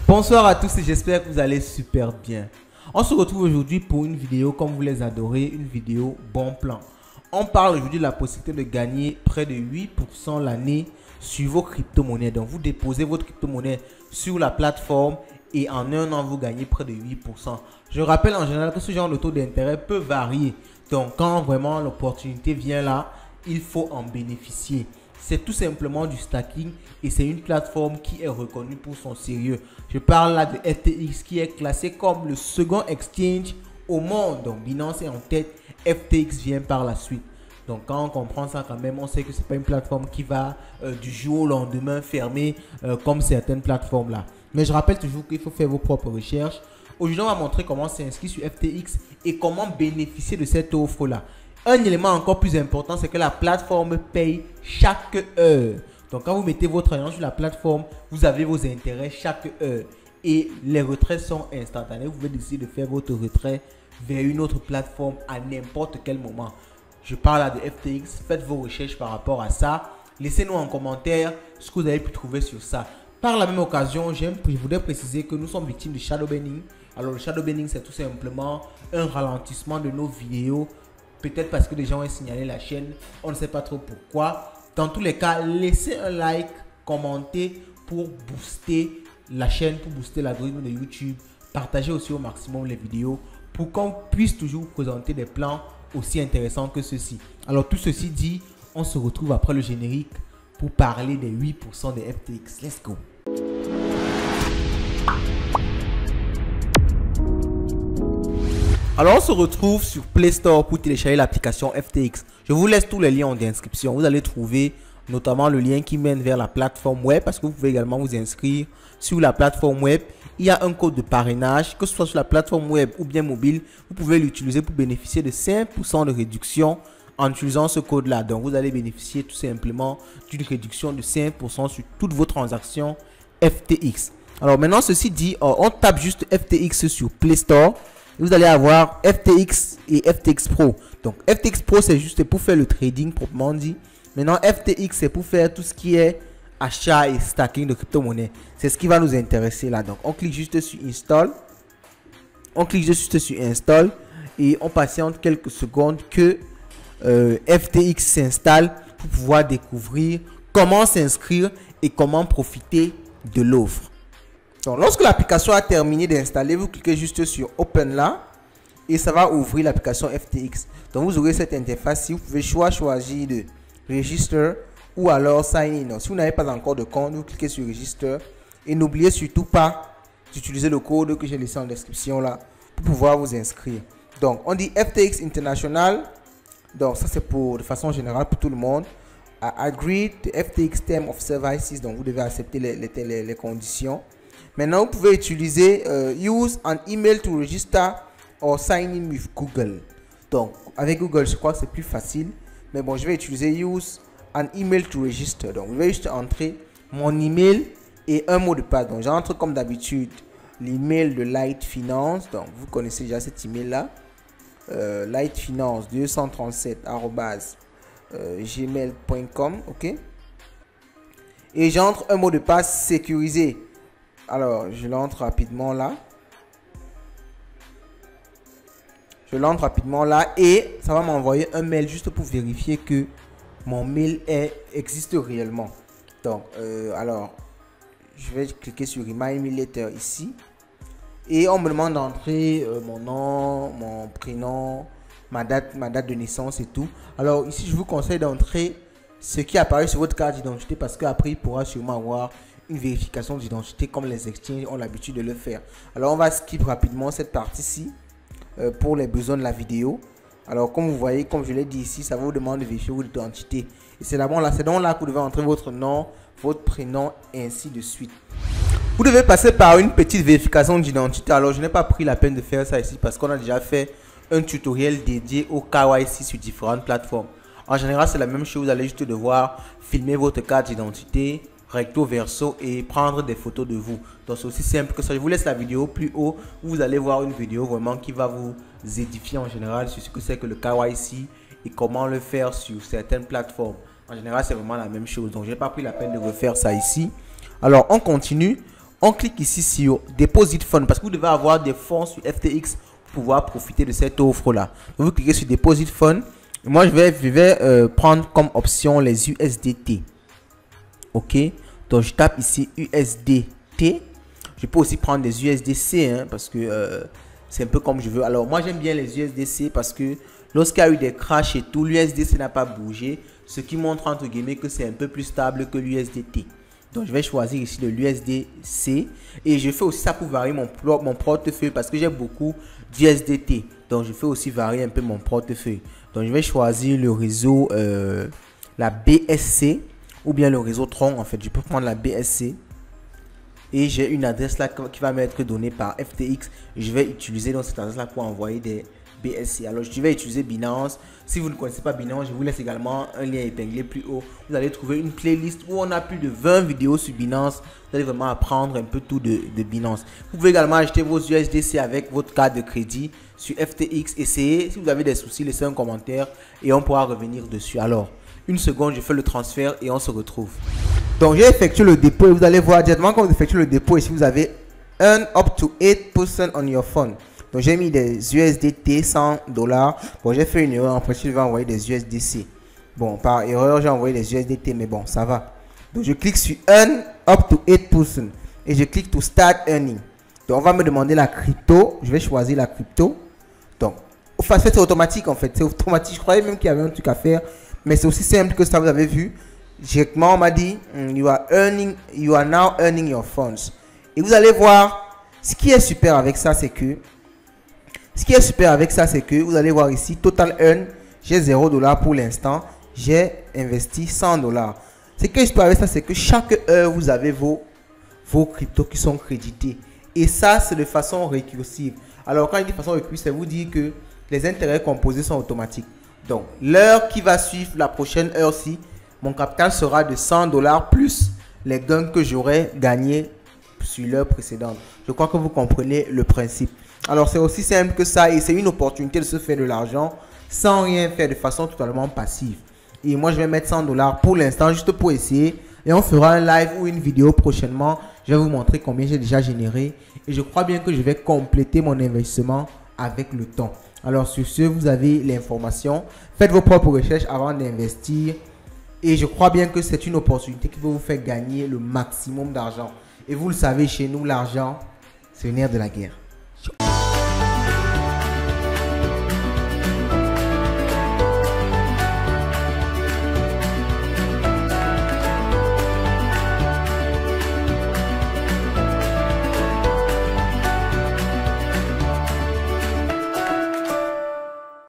Bonsoir à tous et j'espère que vous allez super bien. On se retrouve aujourd'hui pour une vidéo comme vous les adorez, une vidéo bon plan. On parle aujourd'hui de la possibilité de gagner près de 8% l'année sur vos crypto-monnaies. Donc vous déposez votre crypto-monnaie sur la plateforme et en un an vous gagnez près de 8%. Je rappelle en général que ce genre de taux d'intérêt peut varier. Donc quand vraiment l'opportunité vient là, il faut en bénéficier. C'est tout simplement du stacking et c'est une plateforme qui est reconnue pour son sérieux. Je parle là de FTX qui est classé comme le second exchange au monde. Donc Binance est en tête, FTX vient par la suite. Donc quand on comprend ça quand même, on sait que ce n'est pas une plateforme qui va du jour au lendemain fermer comme certaines plateformes là. Mais je rappelle toujours qu'il faut faire vos propres recherches. Aujourd'hui, on va montrer comment s'inscrire sur FTX et comment bénéficier de cette offre là. Un élément encore plus important, c'est que la plateforme paye chaque heure. Donc, quand vous mettez votre argent sur la plateforme, vous avez vos intérêts chaque heure. Et les retraits sont instantanés. Vous pouvez décider de faire votre retrait vers une autre plateforme à n'importe quel moment. Je parle là de FTX. Faites vos recherches par rapport à ça. Laissez-nous en commentaire ce que vous avez pu trouver sur ça. Par la même occasion, je voudrais préciser que nous sommes victimes de shadow banning. Alors, le shadow banning, c'est tout simplement un ralentissement de nos vidéos. Peut-être parce que les gens ont signalé la chaîne, on ne sait pas trop pourquoi. Dans tous les cas, laissez un like, commentez pour booster la chaîne, pour booster l'algorithme de YouTube. Partagez aussi au maximum les vidéos pour qu'on puisse toujours vous présenter des plans aussi intéressants que ceux-ci. Alors tout ceci dit, on se retrouve après le générique pour parler des 8% des FTX. Let's go! Alors on se retrouve sur Play Store pour télécharger l'application FTX. Je vous laisse tous les liens en description. Vous allez trouver notamment le lien qui mène vers la plateforme web parce que vous pouvez également vous inscrire sur la plateforme web. Il y a un code de parrainage, que ce soit sur la plateforme web ou bien mobile. Vous pouvez l'utiliser pour bénéficier de 5% de réduction en utilisant ce code-là. Donc vous allez bénéficier tout simplement d'une réduction de 5% sur toutes vos transactions FTX. Alors maintenant ceci dit, on tape juste FTX sur Play Store. Vous allez avoir FTX et FTX Pro. Donc FTX Pro c'est juste pour faire le trading proprement dit. Maintenant FTX c'est pour faire tout ce qui est achat et stacking de crypto-monnaies. C'est ce qui va nous intéresser là. Donc on clique juste sur Install. On clique juste sur Install et on patiente quelques secondes que FTX s'installe pour pouvoir découvrir comment s'inscrire et comment profiter de l'offre. Donc, lorsque l'application a terminé d'installer, vous cliquez juste sur Open là et ça va ouvrir l'application FTX. Donc, vous aurez cette interface-ci. Vous pouvez choisir de Register ou alors Sign in. Si vous n'avez pas encore de compte, vous cliquez sur Register et n'oubliez surtout pas d'utiliser le code que j'ai laissé en description là pour pouvoir vous inscrire. Donc, on dit FTX International. Donc, ça c'est de façon générale pour tout le monde. Agree to FTX Term of Services. Donc, vous devez accepter les conditions. Maintenant, vous pouvez utiliser Use an email to register or sign in with Google. Donc, avec Google, je crois que c'est plus facile. Mais bon, je vais utiliser Use an email to register. Donc, je vais juste entrer mon email et un mot de passe. Donc, j'entre comme d'habitude l'email de Light Finance. Donc, vous connaissez déjà cet email-là. lightfinance237@gmail.com. OK. Et j'entre un mot de passe sécurisé. Alors, je l'entre rapidement là. Je l'entre rapidement là et ça va m'envoyer un mail juste pour vérifier que mon mail existe réellement. Donc, alors, je vais cliquer sur Remind Me Later ici. Et on me demande d'entrer mon nom, mon prénom, ma date de naissance et tout. Alors, ici, je vous conseille d'entrer ce qui apparaît sur votre carte d'identité parce qu'après, il pourra sûrement avoir une vérification d'identité comme les exchanges ont l'habitude de le faire. Alors on va skip rapidement cette partie-ci pour les besoins de la vidéo. Alors comme vous voyez, comme je l'ai dit ici, ça vous demande de vérifier votre identité. Et c'est donc là que vous devez entrer votre nom, votre prénom et ainsi de suite. Vous devez passer par une petite vérification d'identité. Alors je n'ai pas pris la peine de faire ça ici parce qu'on a déjà fait un tutoriel dédié au KYC sur différentes plateformes. En général, c'est la même chose. Vous allez juste devoir filmer votre carte d'identité recto verso et prendre des photos de vous. Donc c'est aussi simple que ça. Je vous laisse la vidéo plus haut où vous allez voir une vidéo vraiment qui va vous édifier en général sur ce que c'est que le KYC et comment le faire sur certaines plateformes. En général, c'est vraiment la même chose. Donc je n'ai pas pris la peine de refaire ça ici. Alors on continue. On clique ici sur Deposit Fund parce que vous devez avoir des fonds sur FTX pour pouvoir profiter de cette offre-là. Vous cliquez sur Deposit Fund. Moi, je vais prendre comme option les USDT. OK. Donc, je tape ici USDT. Je peux aussi prendre des USDC hein, parce que c'est un peu comme je veux. Alors, moi, j'aime bien les USDC parce que lorsqu'il y a eu des crashs et tout, l'USDC n'a pas bougé. Ce qui montre entre guillemets que c'est un peu plus stable que l'USDT. Donc, je vais choisir ici le USDC. Et je fais aussi ça pour varier mon portefeuille parce que j'ai beaucoup d'USDT. Donc, je fais aussi varier un peu mon portefeuille. Donc, je vais choisir le réseau, la BSC ou bien le réseau Tron. En fait, je peux prendre la BSC. Et j'ai une adresse là qui va m'être donnée par FTX. Je vais utiliser donc cette adresse là pour envoyer des BSC. Alors, je vais utiliser Binance. Si vous ne connaissez pas Binance, je vous laisse également un lien épinglé plus haut. Vous allez trouver une playlist où on a plus de 20 vidéos sur Binance. Vous allez vraiment apprendre un peu tout de Binance. Vous pouvez également acheter vos USDC avec votre carte de crédit sur FTX. Essayez. Si vous avez des soucis, laissez un commentaire et on pourra revenir dessus. Alors, une seconde, je fais le transfert et on se retrouve. Donc, j'ai effectué le dépôt et vous allez voir directement quand vous effectuez le dépôt ici, vous avez earn up to 8% on your fund. Donc, j'ai mis des USDT $100. Bon, j'ai fait une erreur. En principe, je vais envoyer des USDC. Bon, par erreur, j'ai envoyé des USDT, mais bon, ça va. Donc, je clique sur earn up to 8% et je clique to start earning. Donc, on va me demander la crypto. Je vais choisir la crypto. Donc, enfin, c'est automatique en fait. C'est automatique. Je croyais même qu'il y avait un truc à faire, mais c'est aussi simple que ça. Vous avez vu. Directement, on m'a dit, you are now earning your funds. Et vous allez voir, ce qui est super avec ça, c'est que vous allez voir ici, total earn, j'ai $0 pour l'instant, j'ai investi $100. Ce qui est super avec ça, c'est que chaque heure, vous avez vos cryptos qui sont crédités. Et ça, c'est de façon récursive. Alors, quand je dis de façon récursive, ça vous dit que les intérêts composés sont automatiques. Donc, l'heure qui va suivre la prochaine heure-ci, mon capital sera de $100 plus les gains que j'aurais gagnés sur l'heure précédente. Je crois que vous comprenez le principe. Alors, c'est aussi simple que ça et c'est une opportunité de se faire de l'argent sans rien faire de façon totalement passive. Et moi, je vais mettre $100 pour l'instant juste pour essayer. Et on fera un live ou une vidéo prochainement. Je vais vous montrer combien j'ai déjà généré. Et je crois bien que je vais compléter mon investissement avec le temps. Alors, sur ce, vous avez l'information. Faites vos propres recherches avant d'investir. Et je crois bien que c'est une opportunité qui peut vous faire gagner le maximum d'argent. Et vous le savez, chez nous, l'argent, c'est le nerf de la guerre.